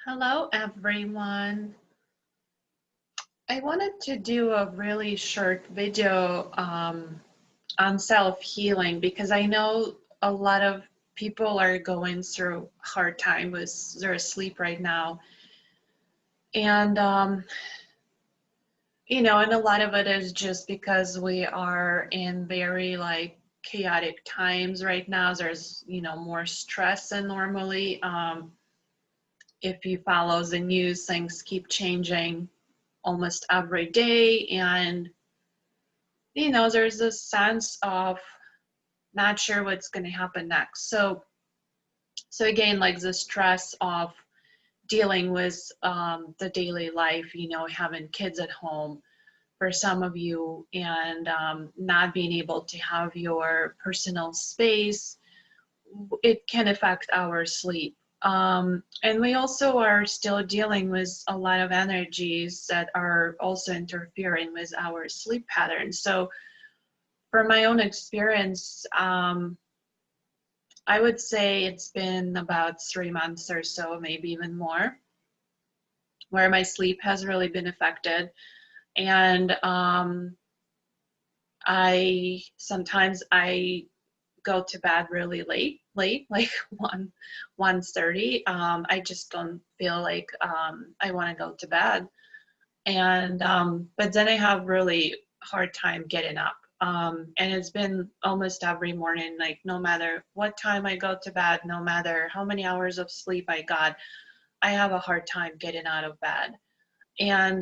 Hello, everyone. I wanted to do a really short video on self-healing because I know a lot of people are going through hard time with their sleep right now. And, and a lot of it is just because we are in very chaotic times right now. There's, more stress than normally. If you follow the news, things keep changing almost every day, and there's a sense of not sure what's going to happen next. So again, like the stress of dealing with the daily life, having kids at home for some of you, and not being able to have your personal space, it can affect our sleep. And we also are still dealing with a lot of energies that are also interfering with our sleep patterns. So from my own experience, I would say it's been about 3 months or so, maybe even more, where my sleep has really been affected. And I go to bed really late, like 1:30. I just don't feel like I want to go to bed. And but then I have really hard time getting up. And it's been almost every morning, like no matter what time I go to bed, no matter how many hours of sleep I got, I have a hard time getting out of bed. And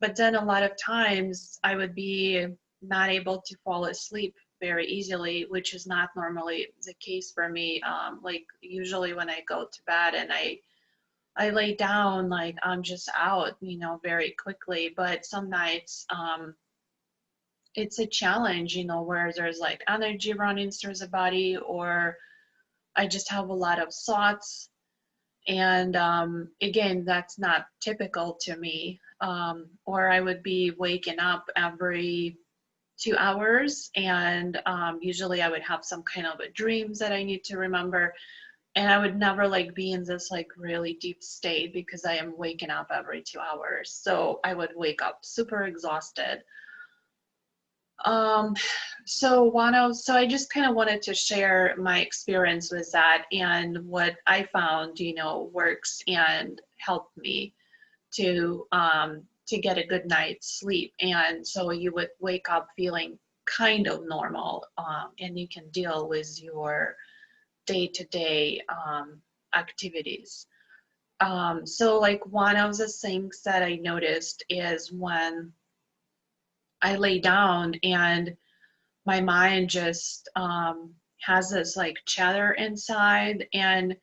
but then a lot of times I would be not able to fall asleep very easily, which is not normally the case for me. Like usually when I go to bed and I lay down, like I'm just out, very quickly. But some nights, it's a challenge, where there's like energy running through the body, or I just have a lot of thoughts. And again, that's not typical to me. Or I would be waking up every 2 hours, and usually I would have some kind of a dreams that I need to remember, and I would never like be in this like really deep state because I am waking up every 2 hours. So I would wake up super exhausted. Um, so I just kind of wanted to share my experience with that and what I found, works and helped me to get a good night's sleep. And so you would wake up feeling kind of normal, and you can deal with your day-to-day activities. So like one of the things that I noticed is when I lay down and my mind just has this like chatter inside, and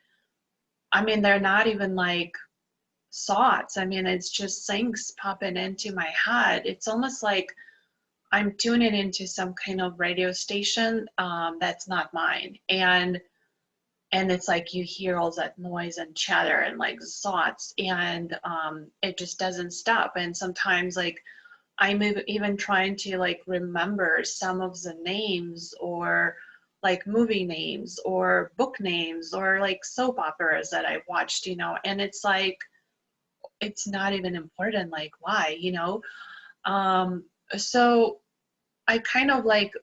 I mean they're not even like thoughts. I mean it's just things popping into my head. It's almost like I'm tuning into some kind of radio station that's not mine, and it's like you hear all that noise and chatter and like thoughts, and it just doesn't stop. And sometimes like I'm even trying to like remember some of the names, or like movie names or book names or like soap operas that I watched, and it's like it's not even important, like why. um so I kind of like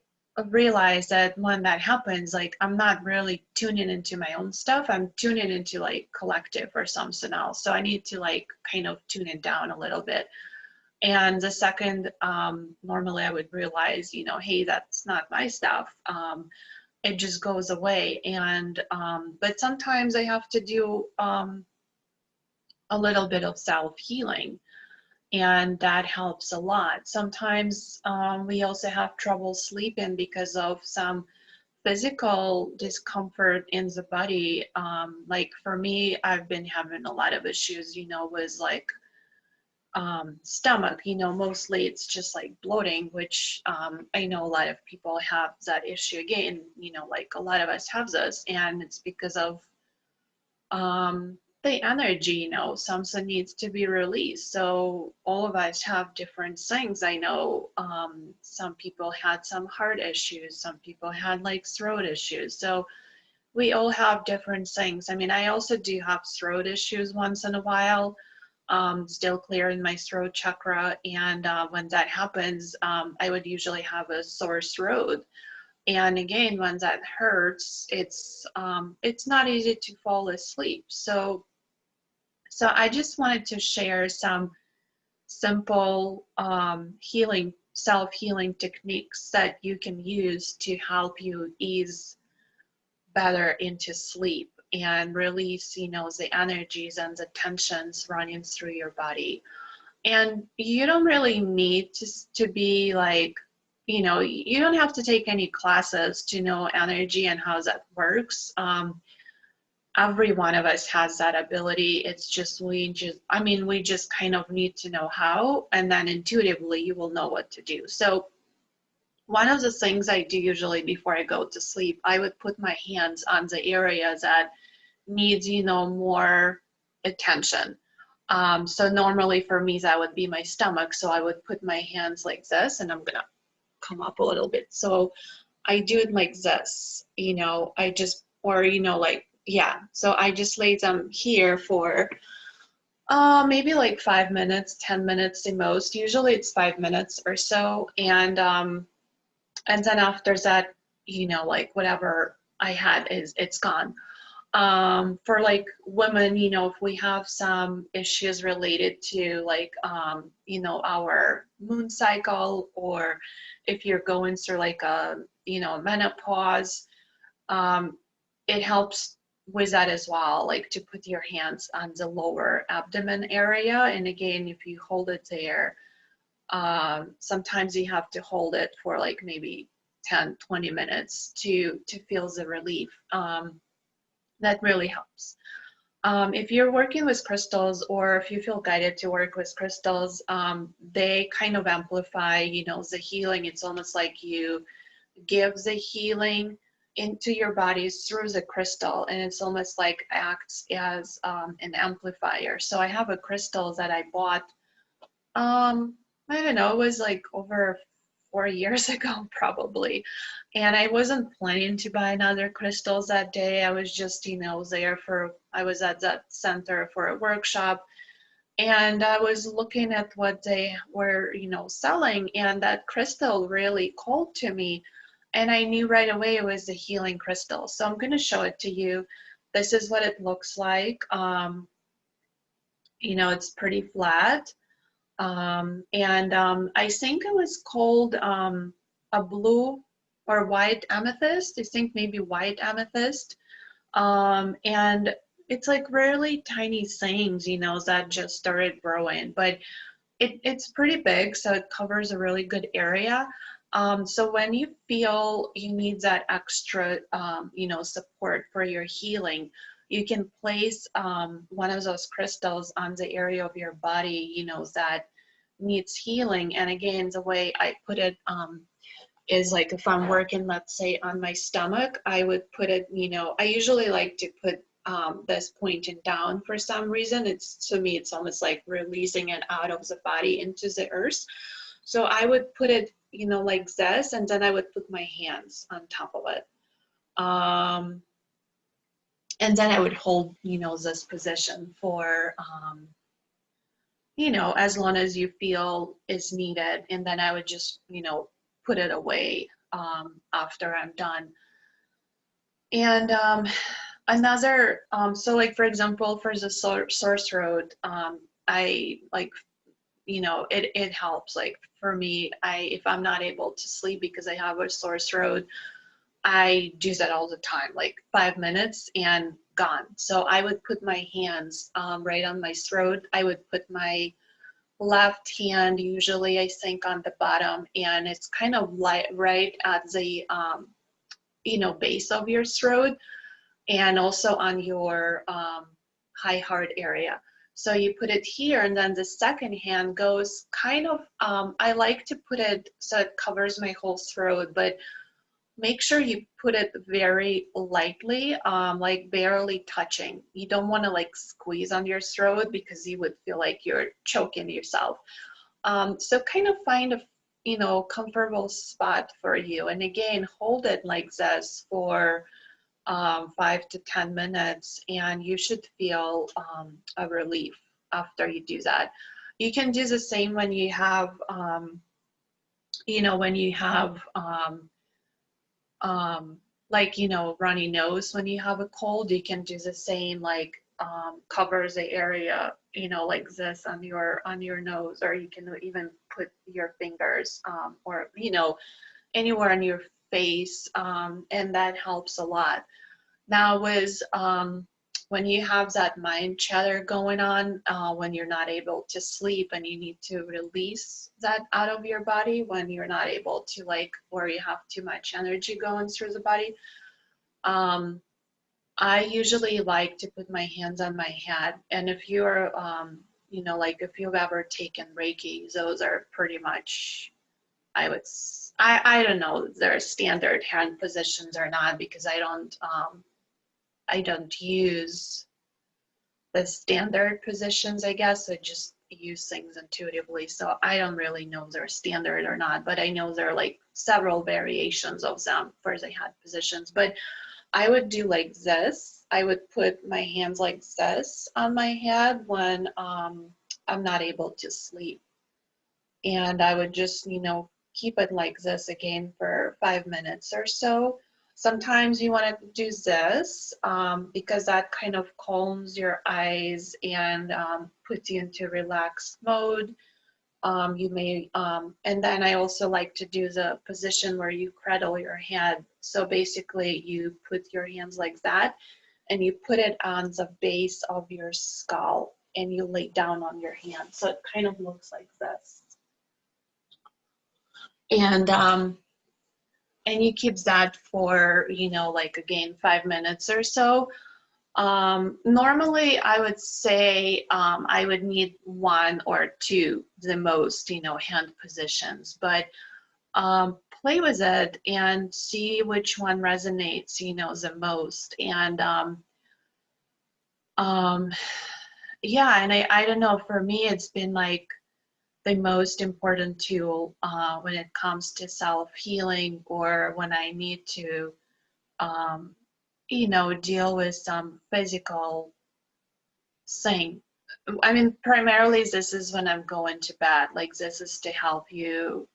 realize that when that happens, like I'm not really tuning into my own stuff. I'm tuning into like collective or something else. So I need to like kind of tune it down a little bit. And the second, normally I would realize, hey, that's not my stuff. It just goes away. And but sometimes I have to do a little bit of self-healing, and that helps a lot. Sometimes we also have trouble sleeping because of some physical discomfort in the body. Like for me, I've been having a lot of issues, with like stomach. Mostly it's just like bloating, which I know a lot of people have that issue again. Like a lot of us have this, and it's because of the energy, something needs to be released. So all of us have different things. I know some people had some heart issues, some people had like throat issues. So we all have different things. I mean, I also do have throat issues once in a while, still clearing my throat chakra. And when that happens, I would usually have a sore throat. And again, when that hurts, it's not easy to fall asleep. So I just wanted to share some simple self-healing techniques that you can use to help you ease better into sleep and release, the energies and the tensions running through your body. And you don't really need to be like, you don't have to take any classes to know energy and how that works. Every one of us has that ability. It's just we just kind of need to know how, and then intuitively you will know what to do. So one of the things I do usually before I go to sleep, I would put my hands on the area that needs, more attention. So normally for me, that would be my stomach. So I would put my hands like this, and I'm gonna come up a little bit. So I do it like this, I just, or, like, yeah. So I just lay them here for maybe like 5 minutes, 10 minutes the most. Usually it's 5 minutes or so. And then after that, like whatever I had it's gone. For like women, if we have some issues related to like, our moon cycle, or if you're going through like a, menopause, um, it helps with that as well, like to put your hands on the lower abdomen area. And again, if you hold it there, sometimes you have to hold it for like maybe 10, 20 minutes to feel the relief. That really helps. If you're working with crystals, or if you feel guided to work with crystals, they kind of amplify, the healing. It's almost like you give the healing into your body through the crystal, and it's almost like acts as an amplifier. So I have a crystal that I bought, I don't know, it was like over 4 years ago probably. And I wasn't planning to buy another crystals that day. I was just, I was at that center for a workshop, and I was looking at what they were, selling, and that crystal really called to me. And I knew right away it was the healing crystal. So I'm going to show it to you. This is what it looks like. It's pretty flat. And I think it was called a blue or white amethyst. I think maybe white amethyst. And it's like really tiny things, that just started growing, but it's pretty big, so it covers a really good area. So when you feel you need that extra, support for your healing, you can place one of those crystals on the area of your body, that needs healing. And again, the way I put it is like if I'm working, let's say, on my stomach, I would put it, I usually like to put this pointing down for some reason. To me, it's almost like releasing it out of the body into the earth. So I would put it, like this, and then I would put my hands on top of it. And then I would hold, this position for, as long as you feel is needed. And then I would just, put it away after I'm done. And so like, for example, for the sore throat, I like, it helps. Like for me, if I'm not able to sleep because I have a sore throat, I do that all the time, like 5 minutes and gone. So I would put my hands right on my throat. I would put my left hand, usually I think on the bottom, and it's kind of like right at the, base of your throat, and also on your high heart area. So you put it here, and then the second hand goes kind of, I like to put it so it covers my whole throat, but make sure you put it very lightly, like barely touching. You don't want to like squeeze on your throat because you would feel like you're choking yourself. So kind of find a, comfortable spot for you. And again, hold it like this for 5 to 10 minutes, and you should feel a relief after you do that. You can do the same when you have, when you have like, runny nose. When you have a cold, you can do the same, like covers the area, like this on your nose, or you can even put your fingers or anywhere on your face, and that helps a lot. Now, when you have that mind chatter going on, when you're not able to sleep and you need to release that out of your body, when you're not able to, like, or you have too much energy going through the body, I usually like to put my hands on my head. And if you're, like if you've ever taken Reiki, those are pretty much, I don't know, they're standard hand positions or not, because I don't use the standard positions, I guess. I just use things intuitively. So I don't really know if they're standard or not, but I know there are like several variations of them for the head positions. But I would do like this. I would put my hands like this on my head when I'm not able to sleep. And I would just, keep it like this again for 5 minutes or so. Sometimes you want to do this because that kind of calms your eyes and puts you into relaxed mode. And then I also like to do the position where you cradle your head. So basically you put your hands like that and you put it on the base of your skull and you lay down on your hand. So it kind of looks like this. And you keep that for, like again, 5 minutes or so. Normally I would say I would need 1 or 2, the most, hand positions, but play with it and see which one resonates, the most. And yeah, and I don't know, for me, it's been like the most important tool when it comes to self-healing, or when I need to, deal with some physical thing. I mean, primarily this is when I'm going to bed. Like, this is to help you,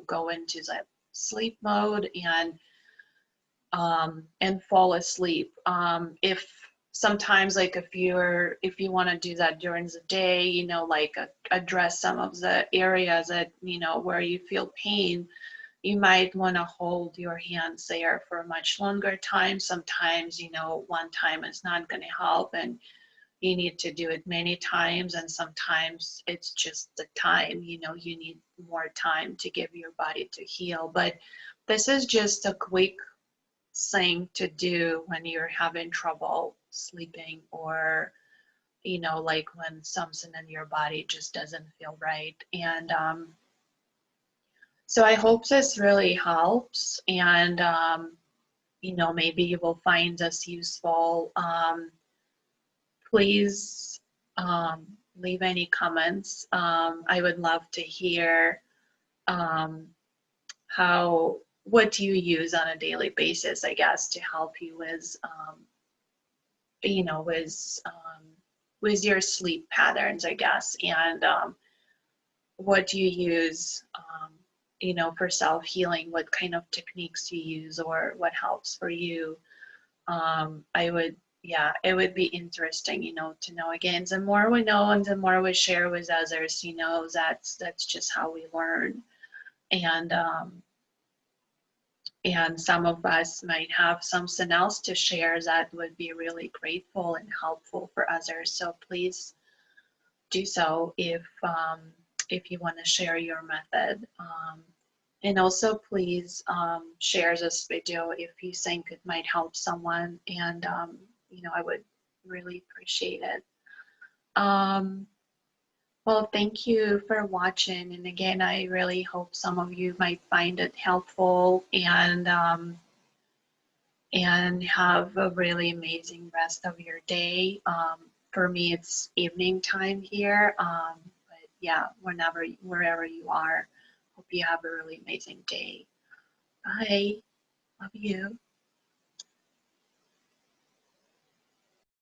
go into that sleep mode and fall asleep. If sometimes, like, if you want to do that during the day, like address some of the areas that, where you feel pain, you might want to hold your hands there for a much longer time. Sometimes, one time is not going to help, and you need to do it many times. And sometimes it's just the time, you need more time to give your body to heal. But this is just a quick thing to do when you're having trouble sleeping, or, like when something in your body just doesn't feel right. And so I hope this really helps, and maybe you will find this useful. Please leave any comments. I would love to hear what do you use on a daily basis, I guess, to help you with with your sleep patterns, I guess, and what do you use for self-healing, what kind of techniques you use, or what helps for you. It would be interesting, to know. Again, the more we know and the more we share with others, that's just how we learn. And some of us might have something else to share that would be really grateful and helpful for others. So please do so if you want to share your method. And also, please share this video if you think it might help someone, and I would really appreciate it. Well, thank you for watching, and again, I really hope some of you might find it helpful, and have a really amazing rest of your day. For me, it's evening time here, but yeah, wherever you are, hope you have a really amazing day. Bye. Love you.